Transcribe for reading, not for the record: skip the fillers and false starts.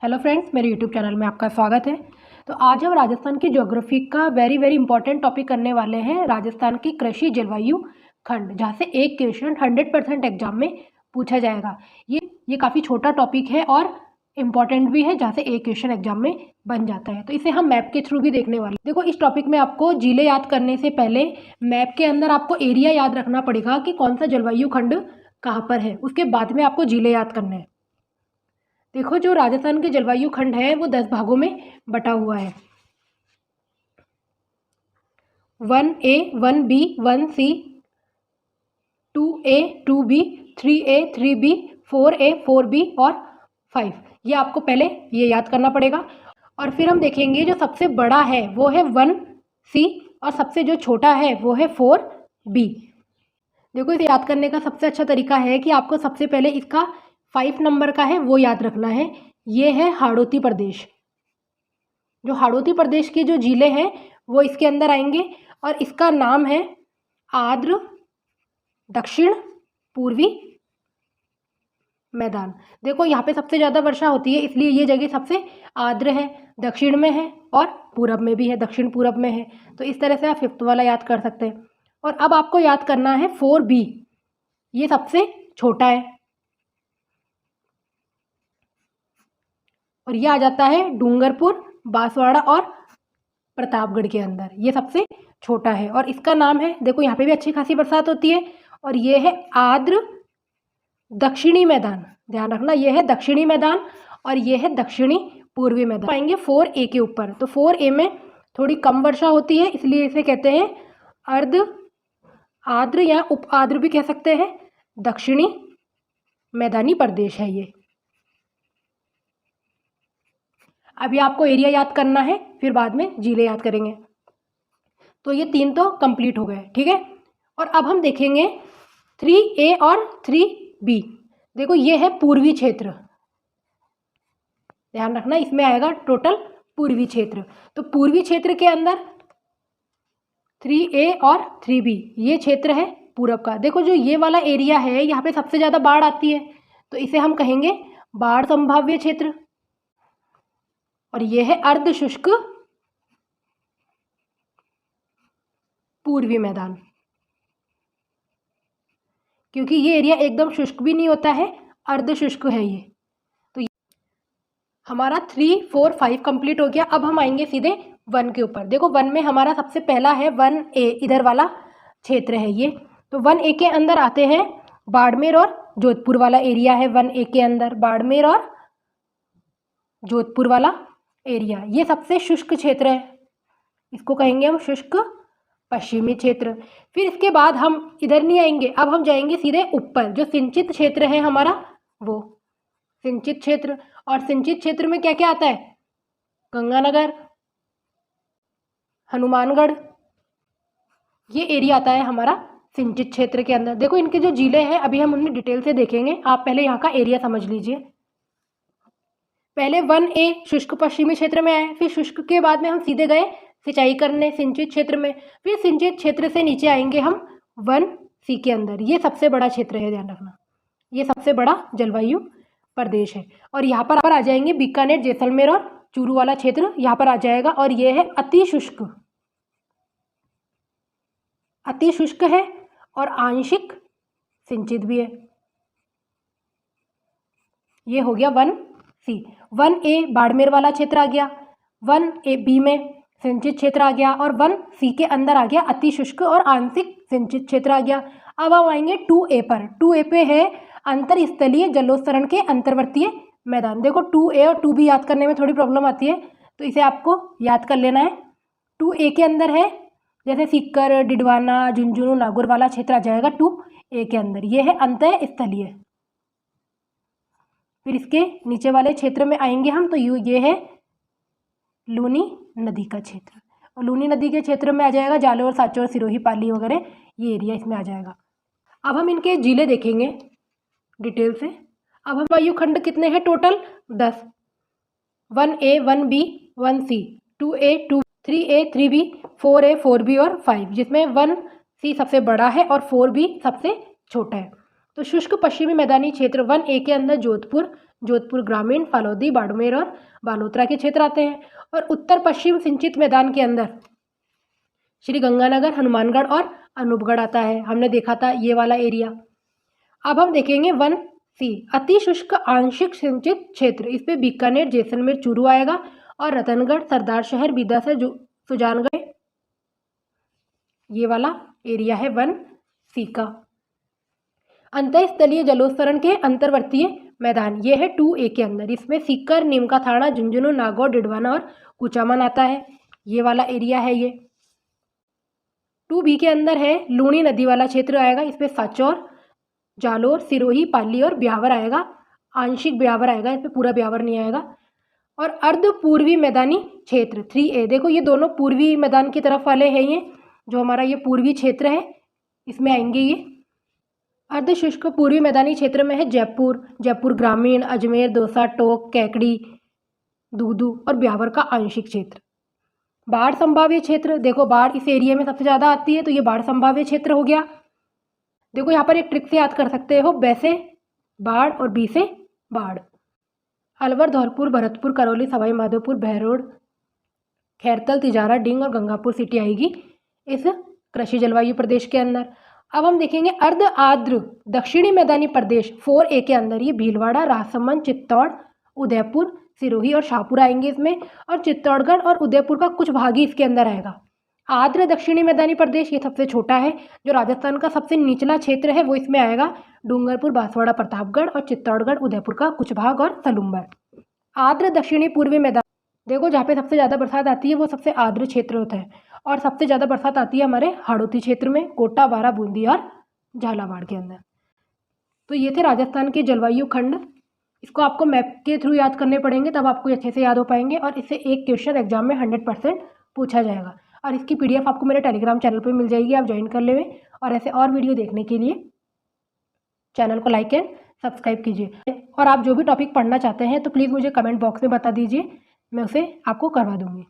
Hello friends, मेरे YouTube channel में आपका स्वागत है। तो आज हम राजस्थान की ज्योग्राफी का वेरी इंपॉर्टेंट टॉपिक करने वाले हैं, राजस्थान की कृषि जलवायु खंड, जहाँ से एक क्वेश्चन 100% एग्जाम में पूछा जाएगा। ये काफ़ी छोटा टॉपिक है और इम्पॉर्टेंट भी है, जहाँ से एक क्वेश्चन एग्जाम में बन जाता है। तो इसे हम मैप के थ्रू भी देखने वाले हैं। देखो, इस टॉपिक में आपको जिले याद करने से पहले मैप के अंदर आपको एरिया याद रखना पड़ेगा कि कौन सा जलवायु खंड कहाँ पर है। उसके बाद में आपको जिले याद करने हैं। देखो, जो राजस्थान के जलवायु खंड है वो 10 भागों में बटा हुआ है। 1A, 1B, 1C, 2A, 2B, 3A, 3B, 4A, 4B और 5। ये आपको पहले ये याद करना पड़ेगा। और फिर हम देखेंगे जो सबसे बड़ा है वो है 1C और सबसे जो छोटा है वो है 4B। देखो, इसे याद करने का सबसे अच्छा तरीका है कि आपको सबसे पहले इसका 5 नंबर का है वो याद रखना है। ये है हाड़ौती प्रदेश। जो हाड़ौती प्रदेश के जो जिले हैं वो इसके अंदर आएंगे और इसका नाम है आर्द्र दक्षिण पूर्वी मैदान। देखो, यहाँ पे सबसे ज़्यादा वर्षा होती है, इसलिए ये जगह सबसे आर्द्र है, दक्षिण में है और पूरब में भी है, दक्षिण पूरब में है। तो इस तरह से आप 5th वाला याद कर सकते हैं। और अब आपको याद करना है 4B। ये सबसे छोटा है और ये आ जाता है डूंगरपुर, बांसवाड़ा और प्रतापगढ़ के अंदर। ये सबसे छोटा है और इसका नाम है, देखो यहाँ पे भी अच्छी खासी बरसात होती है, और ये है आर्द्र दक्षिणी मैदान। ध्यान रखना, ये है दक्षिणी मैदान और ये है दक्षिणी पूर्वी मैदान। पाएंगे 4A के ऊपर। तो 4A में थोड़ी कम वर्षा होती है, इसलिए इसे कहते हैं अर्ध आर्द्र या उप आर्द्र भी कह सकते हैं। दक्षिणी मैदानी प्रदेश है ये। अभी आपको एरिया याद करना है, फिर बाद में जिले याद करेंगे। तो ये 3 तो कंप्लीट हो गए, ठीक है। और अब हम देखेंगे 3A और 3B। देखो, ये है पूर्वी क्षेत्र। ध्यान रखना, इसमें आएगा टोटल पूर्वी क्षेत्र। तो पूर्वी क्षेत्र के अंदर 3A और 3B ये क्षेत्र है पूरब का। देखो, जो ये वाला एरिया है यहाँ पे सबसे ज़्यादा बाढ़ आती है, तो इसे हम कहेंगे बाढ़ संभाव्य क्षेत्र। और ये है अर्ध शुष्क पूर्वी मैदान, क्योंकि ये एरिया एकदम शुष्क भी नहीं होता है, अर्ध शुष्क है ये। तो हमारा 3, 4, 5 कंप्लीट हो गया। अब हम आएंगे सीधे 1 के ऊपर। देखो, 1 में हमारा सबसे पहला है 1A, इधर वाला क्षेत्र है ये। तो 1A के अंदर आते हैं बाड़मेर और जोधपुर वाला एरिया है। 1A के अंदर बाड़मेर और जोधपुर वाला एरिया, ये सबसे शुष्क क्षेत्र है, इसको कहेंगे हम शुष्क पश्चिमी क्षेत्र। फिर इसके बाद हम इधर नहीं आएंगे, अब हम जाएंगे सीधे ऊपर। जो सिंचित क्षेत्र है हमारा, वो सिंचित क्षेत्र। और सिंचित क्षेत्र में क्या क्या आता है? गंगानगर, हनुमानगढ़, ये एरिया आता है हमारा सिंचित क्षेत्र के अंदर। देखो, इनके जो जिले हैं अभी हम उन्हें डिटेल से देखेंगे। आप पहले यहाँ का एरिया समझ लीजिए। पहले 1A शुष्क पश्चिमी क्षेत्र में आए, फिर शुष्क के बाद में हम सीधे गए सिंचाई करने सिंचित क्षेत्र में। फिर सिंचित क्षेत्र से नीचे आएंगे हम 1C के अंदर। ये सबसे बड़ा क्षेत्र है, ध्यान रखना, ये सबसे बड़ा जलवायु प्रदेश है। और यहाँ पर आ जाएंगे बीकानेर, जैसलमेर और चूरू वाला क्षेत्र यहाँ पर आ जाएगा। और ये है अति शुष्क है और आंशिक सिंचित भी है। ये हो गया 1C। 1A बाड़मेर वाला क्षेत्र आ गया, 1B में सिंचित क्षेत्र आ गया, और 1C के अंदर आ गया अति शुष्क और आंशिक सिंचित क्षेत्र आ गया। अब हम आएंगे 2A पर। 2A पे है अंतरस्थलीय जलोत्सरण के अंतर्वर्तीय मैदान। देखो, 2A और 2B याद करने में थोड़ी प्रॉब्लम आती है, तो इसे आपको याद कर लेना है। 2A के अंदर है जैसे सीकर, डिडवाना, झुंझुनू, नागौर वाला क्षेत्र आ जाएगा 2A के अंदर। ये है अंतःस्थलीय। फिर इसके नीचे वाले क्षेत्र में आएंगे हम, तो ये है लूनी नदी का क्षेत्र। और लूनी नदी के क्षेत्र में आ जाएगा जालोर, सांचौर, सिरोही, पाली वगैरह, ये एरिया इसमें आ जाएगा। अब हम इनके जिले देखेंगे डिटेल से। अब हम वायु खंड कितने हैं total? 10। 1A, 1B, 1C, 2A, 3A, 3B, 4A, 4B और 5, जिसमें 1C सबसे बड़ा है और 4B सबसे छोटा है। तो शुष्क पश्चिमी मैदानी क्षेत्र 1A के अंदर जोधपुर, जोधपुर ग्रामीण, फालोदी, बाड़मेर और बालोतरा के क्षेत्र आते हैं। और उत्तर पश्चिम सिंचित मैदान के अंदर श्री गंगानगर, हनुमानगढ़ और अनूपगढ़ आता है। हमने देखा था ये वाला एरिया। अब हम देखेंगे 1C, अति शुष्क आंशिक सिंचित क्षेत्र। इस पे बीकानेर, जैसलमेर, चूरू आएगा और रतनगढ़, सरदार शहर, बीदासर, सुजानगढ़, ये वाला एरिया है 1C का। अंतःस्थलीय जलोस्तरण के अंतर्वर्तीय मैदान, ये है 2A के अंदर। इसमें सीकर, नीमका थाना, झुंझुनू, नागौर, डिडवाना और कुचामन आता है। ये वाला एरिया है ये। 2B के अंदर है लूणी नदी वाला क्षेत्र आएगा। इसमें साचौर, जालोर, सिरोही, पाली और ब्यावर आएगा। आंशिक ब्यावर आएगा, इसमें पूरा ब्यावर नहीं आएगा। और अर्ध पूर्वी मैदानी क्षेत्र 3A, देखो ये दोनों पूर्वी मैदान की तरफ वाले हैं। ये जो हमारा ये पूर्वी क्षेत्र है इसमें आएंगे ये। अर्ध शुष्क पूर्वी मैदानी क्षेत्र में है जयपुर, जयपुर ग्रामीण, अजमेर, दौसा, टोंक, कैकड़ी, दूदू और ब्यावर का आंशिक क्षेत्र। बाढ़ संभाव्य क्षेत्र, देखो बाढ़ इस एरिया में सबसे ज़्यादा आती है, तो ये बाढ़ संभाव्य क्षेत्र हो गया। देखो यहाँ पर एक ट्रिक से याद कर सकते हो, ब से बाढ़ और बी से बाढ़। अलवर, धौलपुर, भरतपुर, करौली, सवाई माधोपुर, बहरोड, खैरतल, तिजारा, डींग और गंगापुर सिटी आएगी इस कृषि जलवायु प्रदेश के अंदर। अब हम देखेंगे अर्ध आर्द्र दक्षिणी मैदानी प्रदेश 4A के अंदर। ये भीलवाड़ा, राजसमंद, चित्तौड़, उदयपुर, सिरोही और शाहपुर आएंगे इसमें। और चित्तौड़गढ़ और उदयपुर का कुछ भाग ही इसके अंदर आएगा। आर्द्र दक्षिणी मैदानी प्रदेश ये सबसे छोटा है। जो राजस्थान का सबसे निचला क्षेत्र है वो इसमें आएगा, डूंगरपुर, बांसवाड़ा, प्रतापगढ़ और चित्तौड़गढ़, उदयपुर का कुछ भाग और सलूम्बर। आर्द्र दक्षिणी पूर्वी मैदान, देखो जहाँ पे सबसे ज़्यादा बरसात आती है वो सबसे आर्द्र क्षेत्र होता है। और सबसे ज़्यादा बरसात आती है हमारे हाड़ौती क्षेत्र में, कोटा, बारा, बूंदी और झालावाड़ के अंदर। तो ये थे राजस्थान के जलवायु खंड। इसको आपको मैप के थ्रू याद करने पड़ेंगे, तब आपको अच्छे से याद हो पाएंगे। और इससे एक क्वेश्चन एग्जाम में 100% पूछा जाएगा। और इसकी PDF आपको मेरे टेलीग्राम चैनल पर मिल जाएगी, आप ज्वाइन कर लेंगे। और ऐसे और वीडियो देखने के लिए चैनल को लाइक एंड सब्सक्राइब कीजिए। और आप जो भी टॉपिक पढ़ना चाहते हैं तो प्लीज़ मुझे कमेंट बॉक्स में बता दीजिए, मैं उसे आपको करवा दूँगी।